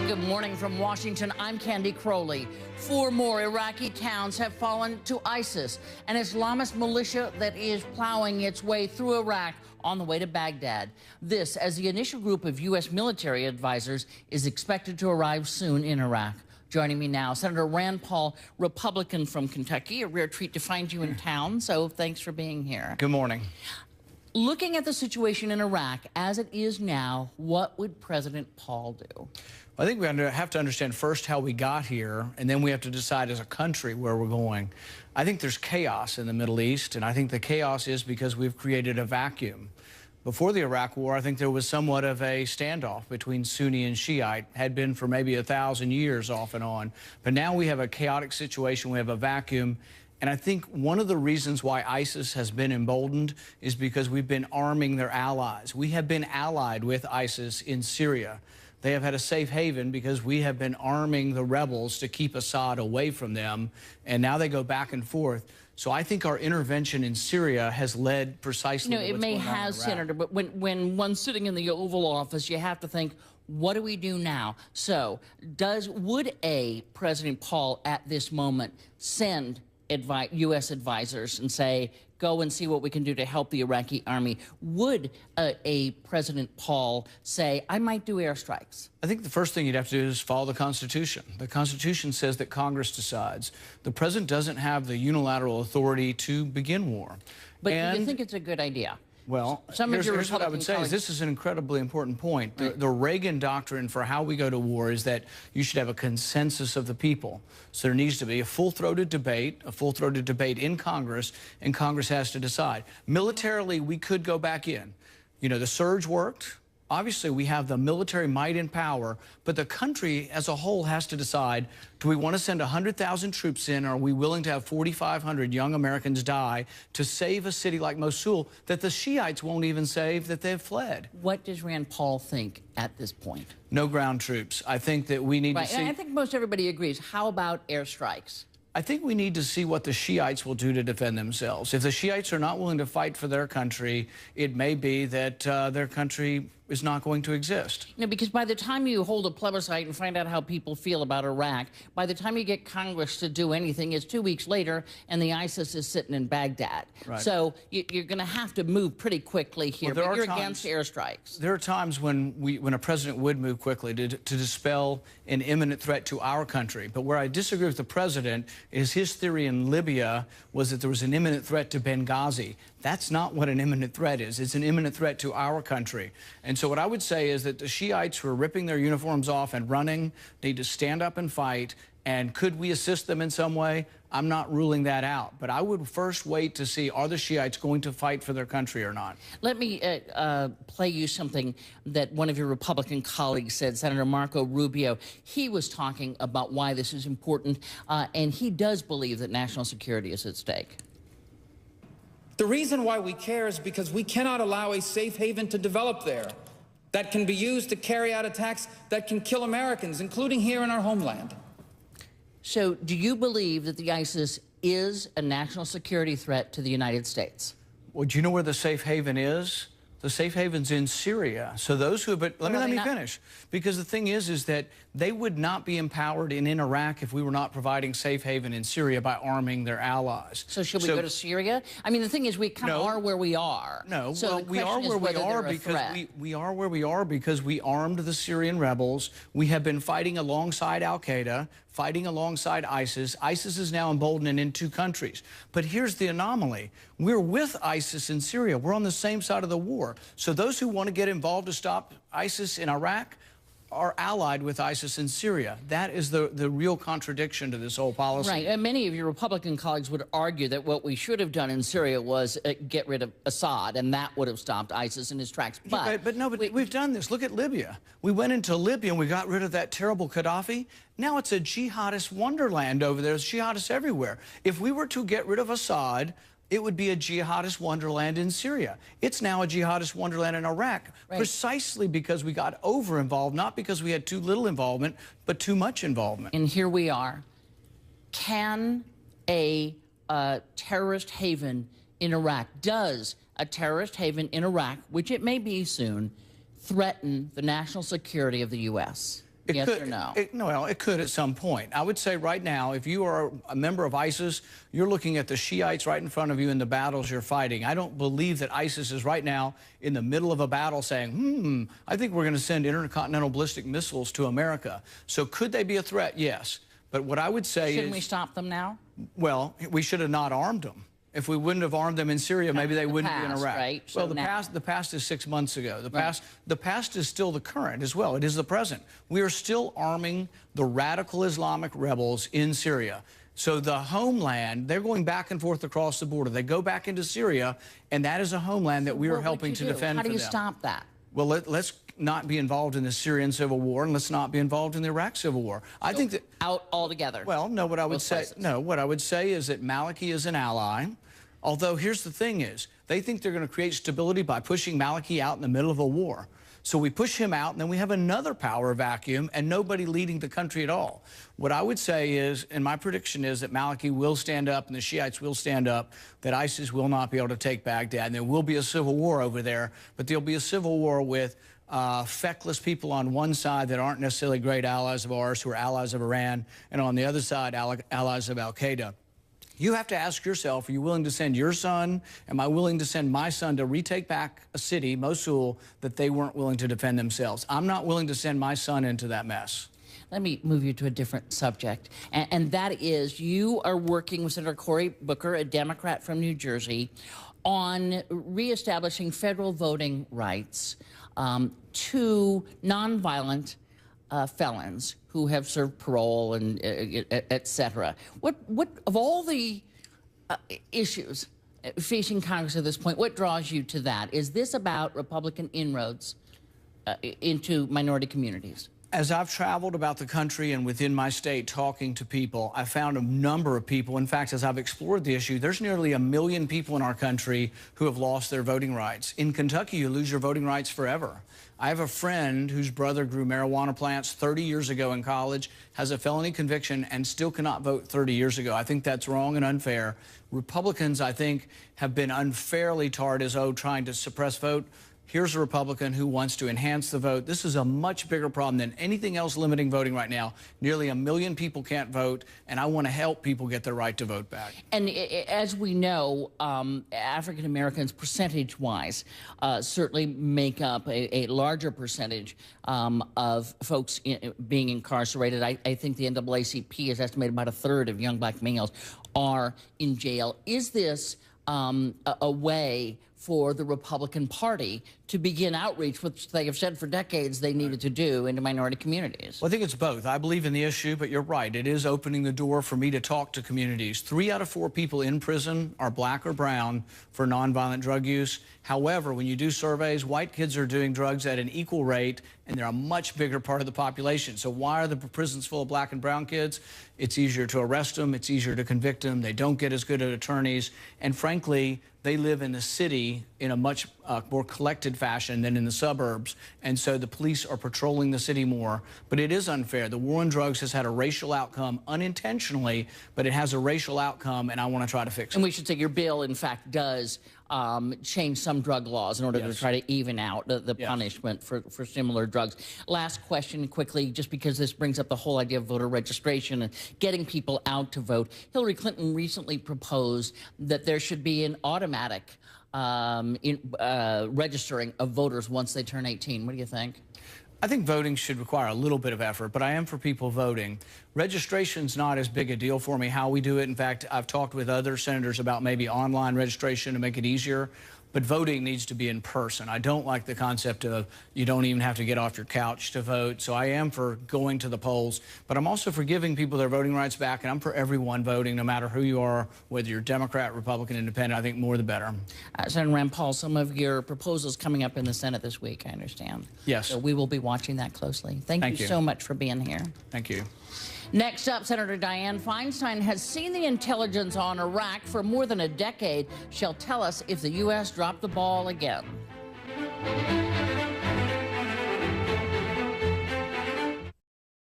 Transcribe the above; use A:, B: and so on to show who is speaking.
A: Good morning from Washington. I'm Candy Crowley. 4 more Iraqi towns have fallen to ISIS, an Islamist militia that is plowing its way through Iraq on the way to Baghdad. This as the initial group of U.S. military advisors is expected to arrive soon in Iraq. Joining me now, Senator Rand Paul, Republican from Kentucky. A rare treat to find you in town, so thanks for being here.
B: Good morning.
A: Looking at the situation in Iraq as it is now, what would President Paul do?
B: I think we have to understand first how we got here, and then we have to decide as a country where we're going. I think there's chaos in the Middle East, and I think the chaos is because we've created a vacuum. Before the Iraq War, I think there was somewhat of a standoff between Sunni and Shiite, had been for maybe 1,000 years off and on. But now we have a chaotic situation, we have a vacuum. And I think one of the reasons why ISIS has been emboldened is because we've been arming their allies. We have been allied with ISIS in Syria. They have had a safe haven because we have been arming the rebels to keep Assad away from them, and now they go back and forth. So I think our intervention in Syria has led precisely to what's going on in Iraq.
A: It may have, Senator, but when one's sitting in the Oval Office, you have to think, what do we do now? So would President Paul at this moment send U.S. advisors and say, go and see what we can do to help the Iraqi army? Would a President Paul say, I might do airstrikes?
B: I think the first thing you'd have to do is follow the Constitution. The Constitution says that Congress decides. The president doesn't have the unilateral authority to begin war.
A: But do you think it's a good idea?
B: Well, here's what I would say is this is an incredibly important point. The Reagan doctrine for how we go to war is that you should have a consensus of the people. So there needs to be a full-throated debate in Congress, and Congress has to decide. Militarily, we could go back in. You know, the surge worked. Obviously, we have the military might and power, but the country as a whole has to decide, do we want to send 100,000 troops in, or are we willing to have 4,500 young Americans die to save a city like Mosul that the Shiites won't even save, that they've fled?
A: What does Rand Paul think at this point?
B: No ground troops. I think that we need to see...
A: And I think most everybody agrees. How about airstrikes?
B: I think we need to see what the Shiites will do to defend themselves. If the Shiites are not willing to fight for their country, it may be that their country is not going to exist.
A: No, because by the time you hold a plebiscite and find out how people feel about Iraq, by the time you get Congress to do anything, it's 2 weeks later, and the ISIS is sitting in Baghdad. Right. So you're going to have to move pretty quickly here, but you're against airstrikes.
B: There are times when a president would move quickly to dispel an imminent threat to our country. But where I disagree with the president is his theory in Libya was that there was an imminent threat to Benghazi. That's not what an imminent threat is. It's an imminent threat to our country. And so what I would say is that the Shiites who are ripping their uniforms off and running need to stand up and fight. And could we assist them in some way? I'm not ruling that out. But I would first wait to see, are the Shiites going to fight for their country or not?
A: Let me play you something that one of your Republican colleagues said, Senator Marco Rubio. He was talking about why this is important, and he does believe that national security is at stake.
C: The reason why we care is because we cannot allow a safe haven to develop there that can be used to carry out attacks that can kill Americans, including here in our homeland.
A: So do you believe that the ISIS is a national security threat to the United States?
B: Well, do you know where the safe haven is? The safe haven's in Syria. So those who have been, let me finish. Because the thing is that they would not be empowered in Iraq if we were not providing safe haven in Syria by arming their allies.
A: So should we go to Syria? I mean, the thing is, we kind of are where we are.
B: No,
A: so
B: well, we are where we are because we are where we are because we armed the Syrian rebels. We have been fighting alongside al-Qaida, fighting alongside ISIS. ISIS is now emboldened in 2 countries. But here's the anomaly. We're with ISIS in Syria. We're on the same side of the war. So those who want to get involved to stop ISIS in Iraq are allied with ISIS in Syria. That is the real contradiction to this whole policy.
A: Right. And many of your Republican colleagues would argue that what we should have done in Syria was get rid of Assad, and that would have stopped ISIS in his tracks. But
B: we've done this. Look at Libya. We went into Libya and we got rid of that terrible Gaddafi. Now it's a jihadist wonderland over there. There's jihadists everywhere. If we were to get rid of Assad, it would be a jihadist wonderland in Syria. It's now a jihadist wonderland in Iraq, precisely because we got over-involved, not because we had too little involvement, but too much involvement.
A: And here we are. Can a terrorist haven in Iraq, does a terrorist haven in Iraq, which it may be soon, threaten the national security of the U.S.? Yes or no?
B: Well, it could at some point. I would say right now, if you are a member of ISIS, you're looking at the Shiites right in front of you in the battles you're fighting. I don't believe that ISIS is right now in the middle of a battle saying, I think we're going to send intercontinental ballistic missiles to America. So could they be a threat? Yes. But what I would say
A: Shouldn't we stop them now?
B: Well, we should have not armed them. If we wouldn't have armed them in Syria, maybe they wouldn't be in Iraq.
A: Right?
B: Well,
A: so
B: the past is 6 months ago. The past is still the current as well. It is the present. We are still arming the radical Islamic rebels in Syria. So the homeland, they're going back and forth across the border. They go back into Syria, and that is a homeland that we are helping to defend for them.
A: How do you stop that?
B: Well, let's not be involved in the Syrian civil war, and let's not be involved in the Iraq civil war. I think that
A: out altogether.
B: Well, no. What I would say, what I would say is that Maliki is an ally. Although here's the thing: is they think they're going to create stability by pushing Maliki out in the middle of a war. So we push him out, and then we have another power vacuum, and nobody leading the country at all. What I would say is, and my prediction is, that Maliki will stand up, and the Shiites will stand up, that ISIS will not be able to take Baghdad, and there will be a civil war over there, but there'll be a civil war with feckless people on one side that aren't necessarily great allies of ours, who are allies of Iran, and on the other side, allies of al-qaida. You have to ask yourself, are you willing to send your son? Am I willing to send my son to retake back a city, Mosul, that they weren't willing to defend themselves? I'm not willing to send my son into that mess.
A: Let me move you to a different subject, and that is you are working with Senator Cory Booker, a Democrat from New Jersey, on reestablishing federal voting rights to nonviolent felons who have served parole and et cetera. What of all the issues facing Congress at this point, what draws you to that? Is this about Republican inroads into minority communities?
B: As I've traveled about the country and within my state talking to people, I found a number of people. In fact, as I've explored the issue, there's nearly 1 million people in our country who have lost their voting rights. In Kentucky, you lose your voting rights forever. I have a friend whose brother grew marijuana plants 30 years ago in college, has a felony conviction, and still cannot vote 30 years ago. I think that's wrong and unfair. Republicans, I think, have been unfairly tarred as, trying to suppress vote. Here's a Republican who wants to enhance the vote. This is a much bigger problem than anything else limiting voting right now. Nearly 1 million people can't vote, and I want to help people get their right to vote back.
A: And as we know, African Americans, percentage-wise, certainly make up a larger percentage of folks being incarcerated. I think the NAACP has estimated about 1/3 of young black males are in jail. Is this a way for the Republican Party to begin outreach, which they have said for decades they needed to do, into minority communities?
B: Well, I think it's both. I believe in the issue, but you're right. It is opening the door for me to talk to communities. 3 out of 4 people in prison are black or brown for nonviolent drug use. However, when you do surveys, white kids are doing drugs at an equal rate, and they're a much bigger part of the population. So why are the prisons full of black and brown kids? It's easier to arrest them. It's easier to convict them. They don't get as good at attorneys. And frankly, they live in the city in a much more collected fashion than in the suburbs. And so the police are patrolling the city more. But it is unfair. The war on drugs has had a racial outcome unintentionally, but it has a racial outcome, and I want to try to fix it.
A: And we should say your bill, in fact, does change some drug laws in order to try to even out the punishment for similar drugs. Last question quickly, just because this brings up the whole idea of voter registration and getting people out to vote. Hillary Clinton recently proposed that there should be an automatic registering of voters once they turn 18. What do you think?
B: I think voting should require a little bit of effort, but I am for people voting. Registration's not as big a deal for me how we do it. In fact, I've talked with other senators about maybe online registration to make it easier. But voting needs to be in person. I don't like the concept of you don't even have to get off your couch to vote. So I am for going to the polls, but I'm also for giving people their voting rights back, and I'm for everyone voting, no matter who you are, whether you're Democrat, Republican, Independent. I think more the better.
A: Senator Rand Paul, some of your proposals coming up in the Senate this week, I understand.
B: Yes.
A: So we will be watching that closely. Thank you so much for being here.
B: Thank you.
A: Next up, Senator Dianne Feinstein has seen the intelligence on Iraq for more than a decade. She'll tell us if the U.S. dropped the ball again.